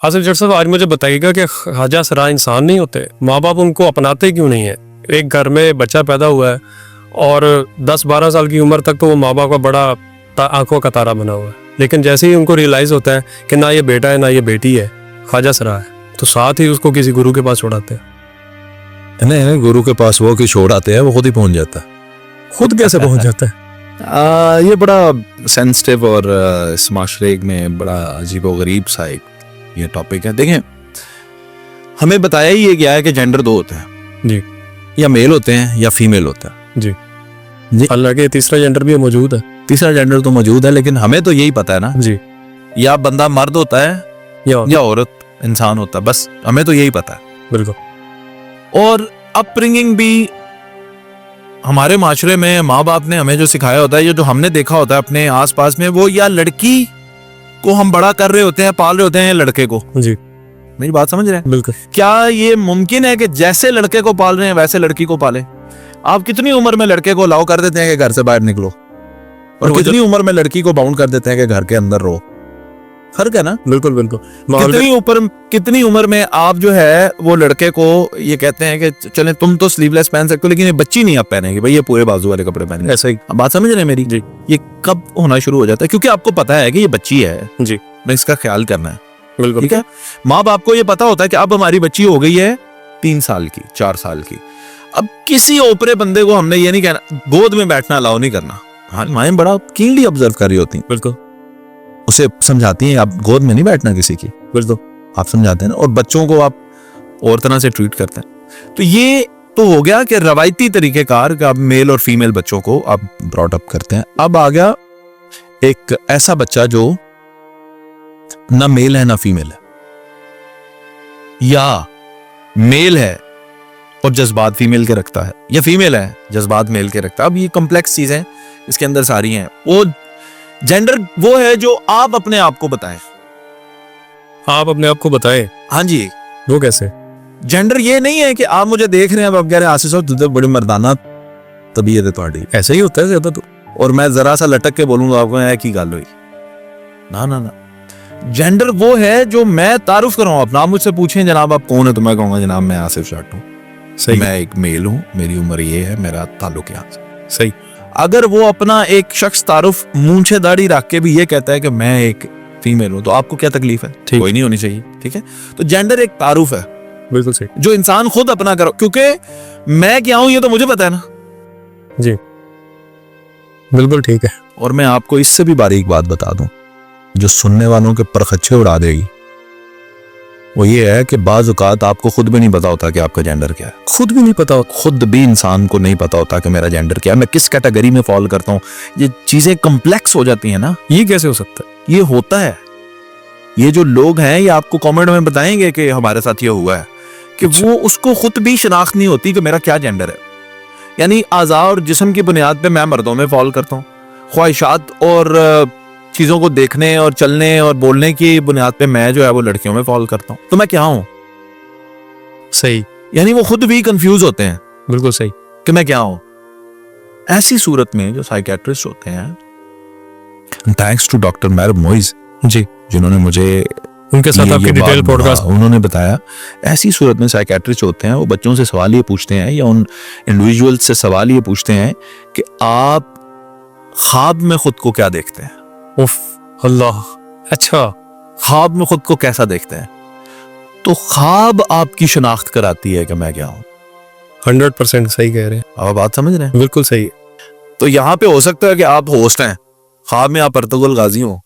आसिफ जट साहब, आज मुझे बताइएगा कि ख्वाजा सरा इंसान नहीं होते? माँ बाप उनको अपनाते क्यों नहीं है? एक घर में बच्चा पैदा हुआ है और 10-12 साल की उम्र तक तो वो माँ बाप का बड़ा आंखों का तारा बना हुआ है, लेकिन जैसे ही उनको रियलाइज होता है कि ना ये बेटा है ना ये बेटी है, ख्वाजा सरा है, तो साथ ही उसको किसी गुरु के पास छोड़ाते हैं। नहीं, गुरु के पास वो कि छोड़ाते हैं, वो खुद ही पहुंच जाता है। खुद कैसे पहुंच जाता है? ये बड़ा सेंसिटिव और इस माशरे में बड़ा अजीब व गरीब सा एक ये टॉपिक है। देखें, हमें बताया ही ये गया है कि जेंडर दो होते हैं जी, या मेल होते हैं या फीमेल होता है जी जी। हालांकि तीसरा जेंडर भी मौजूद है। तीसरा जेंडर तो मौजूद है, लेकिन हमें तो यही पता है ना जी, या बंदा मर्द होता है या औरत इंसान होता है, बस हमें तो यही पता है। बिल्कुल। और अपब्रिंगिंग भी हमारे माशरे में माँ बाप ने हमें जो सिखाया होता है, ये जो हमने देखा होता है अपने आसपास में, वो या लड़की को हम बड़ा कर रहे होते हैं, पाल रहे होते हैं, लड़के को। जी, मेरी बात समझ रहे हैं? बिल्कुल। क्या ये मुमकिन है कि जैसे लड़के को पाल रहे हैं वैसे लड़की को पाले? आप कितनी उम्र में लड़के को अलाउ कर देते हैं कि घर से बाहर निकलो, और कितनी उम्र में लड़की को बाउंड कर देते हैं कि घर के अंदर रहो? फर्क है ना। बिल्कुल बिल्कुल। कितनी उम्र में आप जो है वो लड़के को ये कहते हैं कि चले तुम तो स्लीवलेस पहन सकते हो, लेकिन ये बच्ची नहीं आप पहनेगी, भाई ये पूरे बाजू वाले कपड़े पहने। ऐसा ही। बात समझ रहे हैं मेरी? जी। ये कब होना शुरू हो जाता है? क्योंकि आपको पता है कि ये बच्ची है जी, मैं इसका ख्याल करना है। बिल्कुल। ठीक है, माँ बाप को ये पता होता है कि अब हमारी बच्ची हो गई है 3 साल की, 4 साल की। अब किसी ओपरे बंदे को हमने ये नहीं कहना गोद में बैठना अलाउ नहीं करना। हाँ, माएं बड़ा कीनली ऑब्जर्व कर रही होती हैं, बिल्कुल। उसे समझाती हैं आप गोद में नहीं बैठना किसी की, बिल्कुल आप समझाते हैं ना, और बच्चों को आप और तरह से ट्रीट करते हैं। तो ये तो हो गया कि रवायती तरीकेकार का आप मेल और फीमेल बच्चों को आप ब्रॉट अप करते हैं। अब आ गया एक ऐसा बच्चा जो ना मेल है ना फीमेल है, या मेल है और जज्बात फीमेल के रखता है, या फीमेल है जज्बात मेल के रखता है। अब ये कॉम्प्लेक्स चीजें इसके अंदर सारी हैं। वो जेंडर वो है जो आप अपने आप को बताएं। आप अपने आप को बताएं? हाँ जी। वो कैसे? जेंडर ये नहीं है कि आप मुझे देख रहे हैं, आप कह रहे हैं आसिफ साहब तुझे बड़ी मर्दाना तबीयत है तुम्हारी, ऐसा ही होता है ज्यादा तो, और मैं जरा सा लटक के बोलूंगा आपको है की गाल हुई। ना ना ना, जेंडर वो है जो मैं तारुफ कर रहा हूं अपना। आप मुझसे पूछें जनाब आप कौन है, तो मैं कहूंगा जनाब मैं आसिफ जट हूं। सही। मैं एक मेल हूं, मेरी उम्र ये है, मेरा ताल्लुक यहाँ से। सही। अगर वो अपना एक शख्स तारुफ मूंछे दाढ़ी रख के भी ये कहता है कि मैं एक फीमेल हूं, तो आपको क्या तकलीफ है? कोई नहीं होनी चाहिए। ठीक है, तो जेंडर एक तारुफ है, बिल्कुल सही, जो इंसान खुद अपना करो, क्योंकि मैं क्या हूं ये तो मुझे पता है ना। जी, बिल्कुल ठीक है। और मैं आपको इससे भी बारीक बात बता दूं जो सुनने वालों के परखच्चे उड़ा देगी, वो ये है कि बाज़ औक़ात आपको खुद भी नहीं पता होता कि आपका जेंडर क्या है। खुद भी नहीं पता होता? खुद भी इंसान को नहीं पता होता कि मेरा जेंडर क्या है, मैं किस कैटेगरी में फॉल करता हूँ। ये चीजें कॉम्प्लेक्स हो जाती हैं ना। ये कैसे हो सकता है? ये होता है। ये जो लोग हैं ये आपको कमेंट में बताएंगे कि हमारे साथ ये हुआ है कि वो उसको खुद भी शनाख्त नहीं होती कि मेरा क्या जेंडर है। यानी आज़ा और जिस्म की बुनियाद पे मैं मर्दों में फॉल करता हूँ, ख्वाहिशात और चीजों को देखने और चलने और बोलने की बुनियाद पे मैं जो है वो लड़कियों में फॉल करता हूँ। तो मैं क्या हूँ? सही। यानी वो खुद भी कंफ्यूज होते हैं, बिल्कुल सही, कि मैं क्या हूँ। ऐसी सूरत में जो साइकेट्रिस्ट होते हैं, थैंक्स टू डॉक्टर मैरब मोइज जी, जिन्होंने मुझे उनके साथ आपकी डिटेल पॉडकास्ट उन्होंने बताया, ऐसी सूरत में साइकेट्रिस्ट होते हैं वो बच्चों से सवाल ये पूछते हैं या उन इंडिविजुअल से सवाल ये पूछते हैं कि आप ख्वाब में खुद को क्या देखते हैं। उफ, अल्लाह, अच्छा, ख्वाब में खुद को कैसा देखते हैं? तो ख्वाब आपकी शनाख्त कराती है कि मैं क्या हूं। 100% सही कह रहे हैं। आप बात समझ रहे हैं? बिल्कुल सही है। तो यहां पे हो सकता है कि आप होस्ट हैं, ख्वाब में आप अर्तुगरुल गाजी हो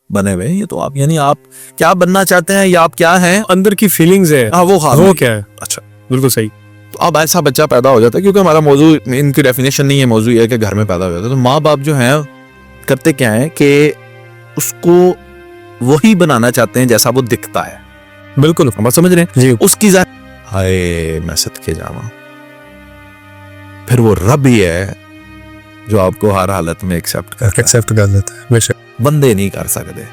बने हुए। ये तो आप यानी आप क्या बनना चाहते हैं या आप क्या हैं, अंदर की फीलिंग्स है। हाँ, वो ख्वाब वो है। क्या है? अच्छा, बिल्कुल सही। तो अब ऐसा बच्चा पैदा हो जाता है, क्योंकि हमारा मौजू इनकी डेफिनेशन नहीं है, मौजू ये है कि घर में पैदा हो जाता है। तो माँ बाप जो हैं करते क्या है कि उसको वही बनाना चाहते हैं जैसा वो दिखता है। बिल्कुल, हम बात समझ रहे हैं जी। उसकी हाय मैं सदके जावा, फिर वो रब ही है जो आपको हर हालत में एक्सेप्ट कर लेता है, बेशक। बंदे नहीं कर सकते।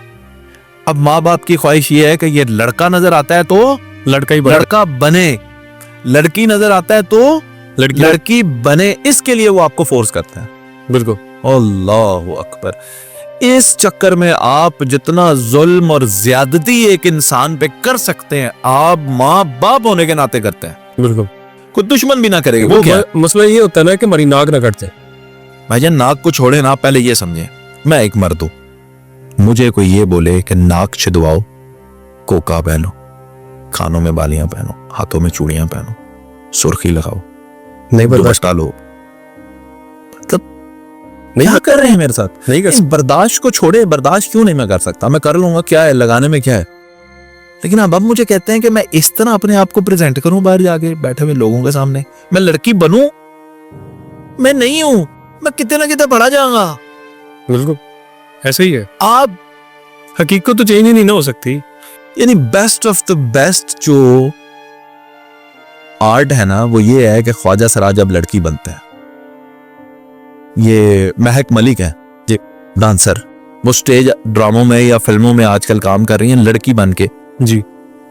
अब माँ बाप की ख्वाहिश ये है कि ये लड़का नजर आता है तो लड़का ही लड़का बने, लड़की नजर आता है तो लड़की बने। इसके लिए वो आपको फोर्स करते हैं। बिल्कुल। अल्लाहु अकबर। इस चक्कर में आप जितना जुल्म और ज्यादती एक इंसान पे कर सकते हैं, आप माँ बाप होने के नाते करते हैं। बिल्कुल। कोई दुश्मन भी ना करेगा। वो क्या मसला ये होता है ना कि हमारी नाक ना कट जाए। भाईजान नाक को छोड़े ना, पहले ये समझे, मैं एक मर्द हूं, मुझे कोई ये बोले कि नाक छिदवाओ, कोका पहनो, कानों में बालियां पहनो, हाथों में चूड़ियां पहनो, सुर्खी लगाओ, नहीं बर्दाश्त दुपट्टा लो, मतलब क्या कर रहे हैं मेरे साथ? नहीं कर इस बर्दाश्त को छोड़े, बर्दाश्त क्यों नहीं मैं कर सकता? मैं कर लूंगा, क्या है लगाने में, क्या है? लेकिन अब मुझे कहते हैं कि मैं इस तरह अपने आप को प्रेजेंट करूं बाहर जाके बैठे हुए लोगों के सामने, मैं लड़की बनूं? मैं नहीं हूं, मैं कितने ना कितने बढ़ा जाऊंगा। बिल्कुल ऐसे ही है। आप हकीकत तो चेंज ही नहीं ना हो सकती। यानी बेस्ट ऑफ द बेस्ट जो आर्ट है ना, वो ये है कि ख्वाजा सराज अब लड़की बनते हैं। ये महक मलिक है ये डांसर, वो स्टेज ड्रामों में या फिल्मों में आजकल काम कर रही हैं लड़की बन के। जी।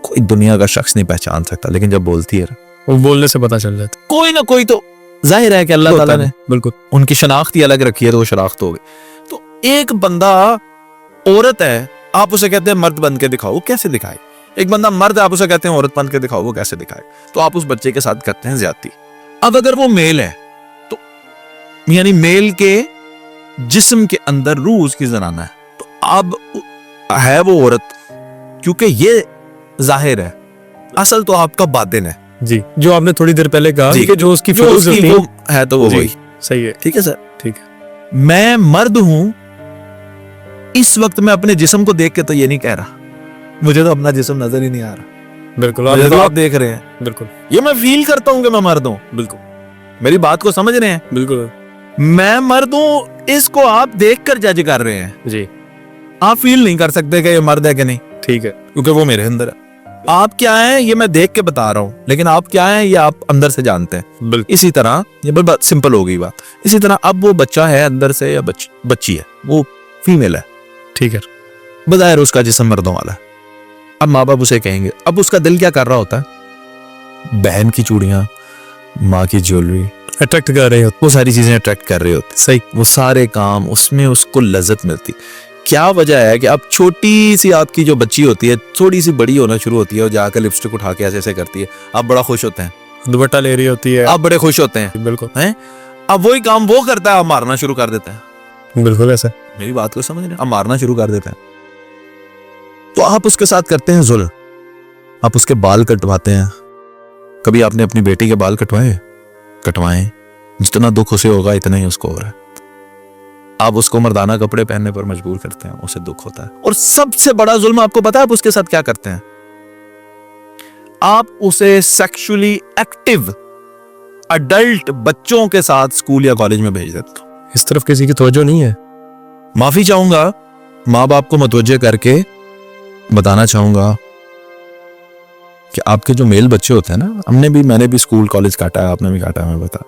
कोई दुनिया का शख्स नहीं पहचान सकता, लेकिन जब बोलती है वो बोलने से पता चल जाता कोई ना कोई, तो जाहिर है कि अल्लाह ताला ने बिल्कुल उनकी शनाख्त ही अलग रखी है, तो वो शनाख्त हो गई। तो एक बंदा औरत है, आप उसे कहते हैं मर्द बन के दिखाओ, वो कैसे दिखाए? एक बंदा मर्द है, आप उसे कहते हैं औरत बन के दिखाओ, वो कैसे दिखाए? तो आप उस बच्चे के साथ करते हैं ज्यादती। अब अगर वो मेल है तो यानी मेल के जिस्म के अंदर रूह उसकी जनाना है, तो अब है वो औरत, क्योंकि ये जाहिर है, असल तो आपका बातिन है। जी। जो आपने थोड़ी देर पहले कहा कि जो उसकी जो उसकी वो है तो वो जी, वही सही है। ठीक है सर, ठीक है। मैं मर्द हूं, इस वक्त मैं अपने जिस्म को देख के तो ये नहीं कह रहा, मुझे तो अपना जिस्म नजर ही नहीं आ रहा। बिल्कुल मुझे तो आप देख रहे हैं, बिल्कुल ये मैं फील करता हूं कि मैं मर्द हूं। बिल्कुल मेरी बात को समझ रहे हैं? बिल्कुल मैं मर्द हूं, इसको आप देख कर जज कर रहे हैं, जी। आप फील नहीं कर सकते कि ये मर्द है कि नहीं, ठीक है। क्योंकि वो मेरे अंदर है। आप क्या हैं ये मैं देख के बता रहा हूं, लेकिन आप क्या हैं ये आप अंदर से जानते हैं। बिल्कुल इसी तरह ये बात सिंपल हो गई बात। इसी तरह अब वो बच्चा है अंदर से या बच्ची है, वो फीमेल है, ठीक है। बज़ाहिर उसका जिस्म मर्दों वाला है। अब माँ बाप उसे कहेंगे, अब उसका दिल क्या कर रहा होता है? बहन की चूड़ियां, माँ की ज्वेलरी अट्रैक्ट कर रहे हो, वो सारी चीजें अट्रैक्ट कर रही होती, सही। वो सारे काम, उसमें उसको लज्जत मिलती। क्या वजह है कि अब छोटी सी आपकी जो बच्ची होती है, थोड़ी सी बड़ी होना शुरू होती है और जाकर लिपस्टिक उठा के ऐसे ऐसे करती है, आप बड़ा खुश होते हैं, दुपट्टा ले रही होती है, आप बड़े खुश होते हैं, बिल्कुल हैं? अब वही काम वो करता है, आप मारना शुरू कर देते हैं। बिल्कुल ऐसा। मेरी बात को समझ रहे हैं? आप मारना शुरू कर देते हैं, तो आप उसके साथ करते हैं जुल्म। आप उसके बाल कटवाते हैं। कभी आपने अपनी बेटी के बाल कटवाएं, जितना दुख उसे होगा इतना ही उसको हो रहा है। आप उसको मर्दाना कपड़े पहनने पर मजबूर करते हैं, उसे दुख होता है। और सबसे बड़ा जुल्म आपको पता है आप उसके साथ क्या करते हैं? आप उसे सेक्सुअली एक्टिव अडल्ट बच्चों के साथ स्कूल या कॉलेज में भेज देते हो। इस तरफ किसी की तवज्जो नहीं है। माफी चाहूंगा, माँ बाप को मुतवज्जे करके बताना चाहूंगा कि आपके जो मेल बच्चे होते हैं ना, मैंने भी स्कूल कॉलेज काटा है, आपने भी काटा है, मैं बता,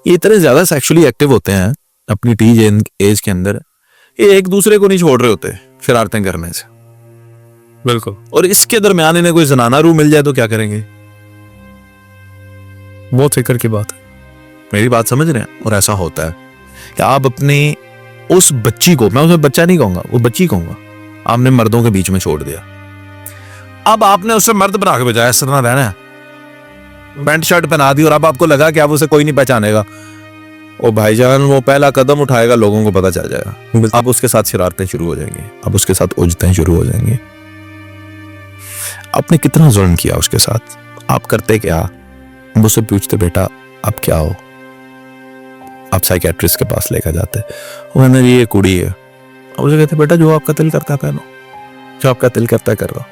ये इतने ज्यादा सेक्सुअली एक्टिव होते हैं अपनी टीन एज के अंदर, ये एक दूसरे को नहीं छोड़ रहे होते शरारतें करने से। बिल्कुल। और इसके दरमियान इन्हें कोई जनाना रूह मिल जाए तो क्या करेंगे? बहुत फिक्र की बात है। मेरी बात समझ रहे हैं? और ऐसा होता है कि आप अपनी उस बच्ची को, मैं उसे बच्चा नहीं कहूंगा, वो बच्ची कहूंगा, आपने मर्दों के बीच में छोड़ दिया। अब आपने उसे मर्द बना के बजाय इस तरह रहना है, पैंट शर्ट पहना दी, और अब आपको लगा कि अब उसे कोई नहीं पहचानेगा। ओ भाईजान, वो पहला कदम उठाएगा, लोगों को पता चल जाएगा। अब उसके साथ शरारतें शुरू हो जाएंगी, अब उसके साथ उजतें शुरू हो जाएंगी। आपने कितना जुल्म किया उसके साथ, आप करते क्या? अब उससे पूछते, बेटा आप क्या हो? आप साइकेट्रिस्ट के पास लेकर जाते, वो कहते ये कुड़ी है। अब उसे कहते, बेटा जो आपका दिल करता है पहनो, जो आपका दिल करता है कर लो।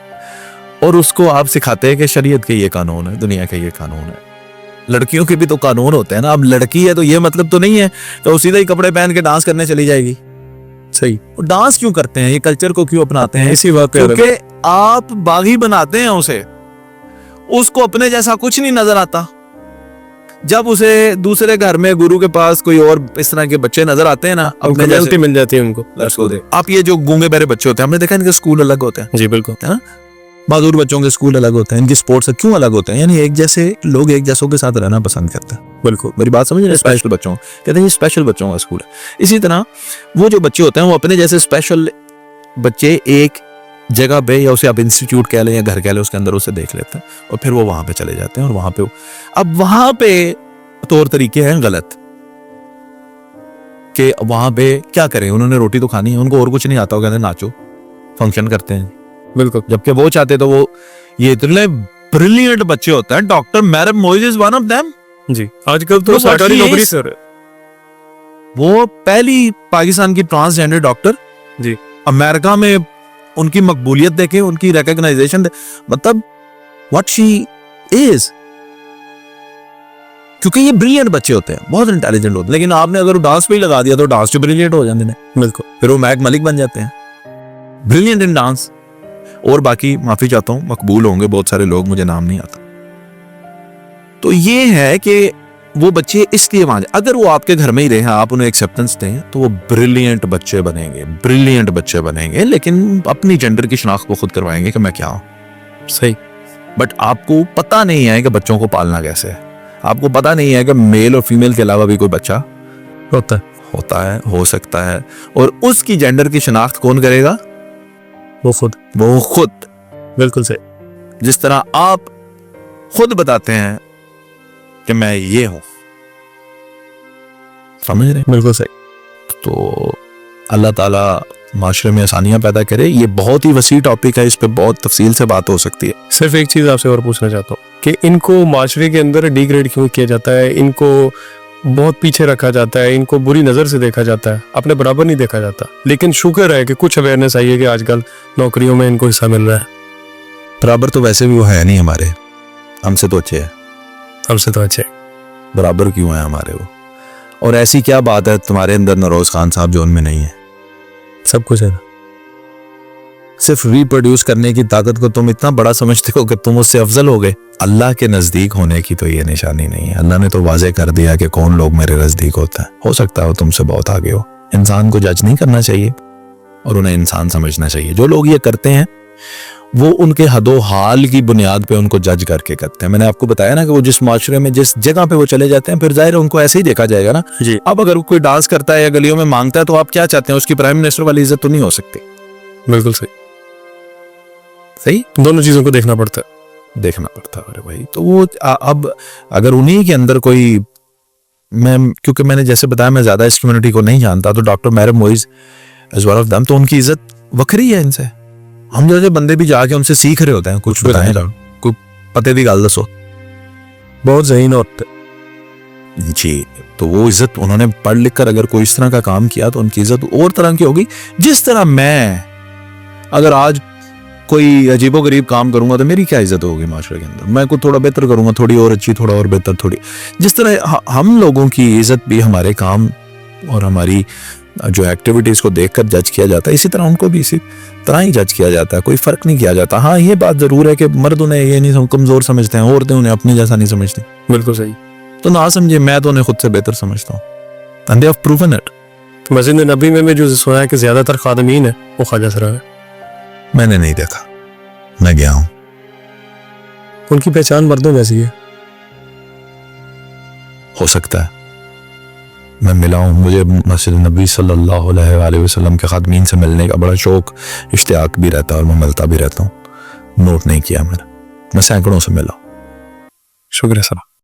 और उसको आप सिखाते हैं कि शरीयत के ये कानून है, दुनिया के ये कानून है। लड़कियों के भी तो कानून होते हैं ना। अब लड़की है तो ये मतलब तो नहीं है तो सीधा ही कपड़े पहन के डांस करने चली जाएगी। सही। और डांस क्यों करते हैं, ये कल्चर को क्यों अपनाते हैं? इसी बात पे क्योंकि आप बागी बनाते हैं उसे, उसको अपने जैसा कुछ नहीं नजर आता। जब उसे दूसरे घर में गुरु के पास कोई और इस तरह के बच्चे नजर आते हैं ना, अपने जैसे मिल जाती है उनको। आप ये जो गूंगे बहरे बच्चे होते हैं, हमने देखा इनके स्कूल अलग होते हैं। जी बिल्कुल, है ना? माजूर बच्चों के स्कूल अलग होते हैं, इनकी स्पोर्ट्स क्यों अलग होते हैं? यानी एक जैसे लोग एक जैसों के साथ रहना पसंद करते हैं। बिल्कुल मेरी बात समझ रहे हैं? स्पेशल बच्चों कहते हैं ये स्पेशल बच्चों का स्कूल है। इसी तरह वो जो बच्चे होते हैं वो अपने जैसे स्पेशल बच्चे एक जगह पे, या उसे आप इंस्टीट्यूट कह लें या घर कह लें, उसके अंदर उसे देख लेते हैं और फिर वो वहां पे चले जाते हैं और वहां पे अब वहां पे तौर तरीके हैं गलत कि वहां पे क्या करें, उन्होंने रोटी तो खानी है, उनको और कुछ नहीं आता, वो कहते हैं नाचो फंक्शन करते हैं। बिल्कुल। जबकि वो चाहते तो वो ये इतने ब्रिलियंट बच्चे होते हैं। Doctor Maryam Moiz is one of them जी, आजकल तो तो सरकारी what she नौकरी is- से वो पहली पाकिस्तान की ट्रांसजेंडर डॉक्टर, जी अमेरिका में उनकी मकबूलियत देखें, उनकी रिकॉग्नाइजेशन मतलब व्हाट शी इज, क्योंकि ये ब्रिलियंट बच्चे होते हैं, बहुत इंटेलिजेंट होते हैं। लेकिन आपने अगर डांस पे ही लगा दिया तो डांस जो ब्रिलियंट हो जाते हैं, बिल्कुल। फिर वो मैक मलिक बन जाते हैं, ब्रिलियंट इन डांस। और बाकी माफी चाहता हूं, मकबूल होंगे बहुत सारे लोग, मुझे नाम नहीं आता। तो ये है कि वो बच्चे इसलिए वहां, अगर वो आपके घर में ही रहे, आप उन्हें एक्सेप्टेंस दें तो वो ब्रिलियंट बच्चे बनेंगे, ब्रिलियंट बच्चे बनेंगे। लेकिन अपनी जेंडर की शनाख्त को खुद करवाएंगे कि मैं क्या हूं। सही। बट आपको पता नहीं है कि बच्चों को पालना कैसे है, आपको पता नहीं है कि मेल और फीमेल के अलावा भी कोई बच्चा होता है, हो सकता है। और उसकी जेंडर की शनाख्त कौन करेगा? वो खुद। बिल्कुल सही। जिस तरह आप खुद बताते हैं कि मैं ये हूं, समझ रहे हैं? बिल्कुल सही। तो अल्लाह ताला माशरे में आसानियां पैदा करे। ये बहुत ही वसी टॉपिक है, इस पे बहुत तफसील से बात हो सकती है। सिर्फ एक चीज आपसे और पूछना चाहता हूँ कि इनको माशरे के अंदर डिग्रेड क्यों किया जाता है, इनको बहुत पीछे रखा जाता है, इनको बुरी नजर से देखा जाता है, अपने बराबर नहीं देखा जाता। लेकिन शुक्र है कि कुछ अवेयरनेस आई है कि आजकल नौकरियों में इनको हिस्सा मिल रहा है। बराबर तो वैसे भी वो है नहीं हमारे, हमसे तो अच्छे है, हमसे तो अच्छे। बराबर क्यों है हमारे वो? और ऐसी क्या बात है तुम्हारे अंदर नरोज खान साहब जो उनमें नहीं है? सब कुछ है ना। सिर्फ रिप्रोड्यूस करने की ताकत को तुम इतना बड़ा समझते हो कि तुम उससे अफजल हो गए। अल्लाह के नजदीक होने की तो ये निशानी नहीं है। अल्लाह ने तो वाजे कर दिया कि कौन लोग मेरे नजदीक होता है। हो सकता है वो तुमसे बहुत आगे हो। इंसान को जज नहीं करना चाहिए और उन्हें इंसान समझना चाहिए। जो लोग ये करते हैं वो उनके हदो हाल की बुनियाद पे उनको जज करके करते हैं। मैंने आपको बताया ना कि वो जिस माशरे में जिस जगह पे वो चले जाते हैं, फिर जाहिर है उनको ऐसे ही देखा जाएगा ना जी। अब अगर कोई डांस करता है या गलियों में मांगता है तो आप क्या चाहते हैं? उसकी प्राइम मिनिस्टर वाली इज्जत तो नहीं हो सकती। बिल्कुल सही। सही, दोनों चीजों को देखना पड़ता है। देखना पड़ता है। अरे भाई, तो वो अब अगर उन्हीं के अंदर कोई, मैं क्योंकि मैंने जैसे बताया मैं ज्यादा इस कम्युनिटी को नहीं जानता, तो doctor Maryam Moiz is one of them, तो उनकी इज्जत वखरी है इनसे। हम जैसे बंदे भी जाके उनसे सीख रहे होते हैं, कुछ बताएं, कोई पते दी गल दसो, बहुत ज़हीन होते जी। तो वो इज्जत उन्होंने पढ़ लिख कर अगर कोई इस तरह का काम किया तो उनकी इज्जत और तरह की होगी। जिस तरह मैं अगर आज कोई अजीबो गरीब काम करूंगा तो मेरी क्या इज्जत होगी माशरे के अंदर? मैं कुछ थोड़ा बेहतर करूंगा, थोड़ी और अच्छी, थोड़ा और बेहतर, थोड़ी जिस तरह हम लोगों की इज्जत भी हमारे काम और हमारी जो एक्टिविटीज को देखकर जज किया जाता है, इसी तरह उनको भी इसी तरह ही जज किया जाता है। कोई फर्क नहीं किया जाता। हाँ, ये बात जरूर है कि मर्द उन्हें ये नहीं कमजोर समझते हैं, औरतें उन्हें अपने जैसा नहीं समझती। बिल्कुल सही। तो ना समझे, मैं तो उन्हें खुद से बेहतर समझता हूँ। And they have proven it. मस्जिद नबी में जो सुना है कि ज्यादातर खादमीन है वो ख्वाजा सरा है। मैंने नहीं देखा, मैं गया हूँ। उनकी पहचान मर्दों जैसी है। हो सकता है, मैं मिला हूँ, मुझे मस्जिद नबी सल्लल्लाहु अलैहि वसल्लम के खादमीन से मिलने का बड़ा शौक, इश्तियाक भी रहता है और मैं मिलता भी रहता हूँ। नोट नहीं किया मैंने, मैं सैकड़ों से मिला हूँ। शुक्रिया सर।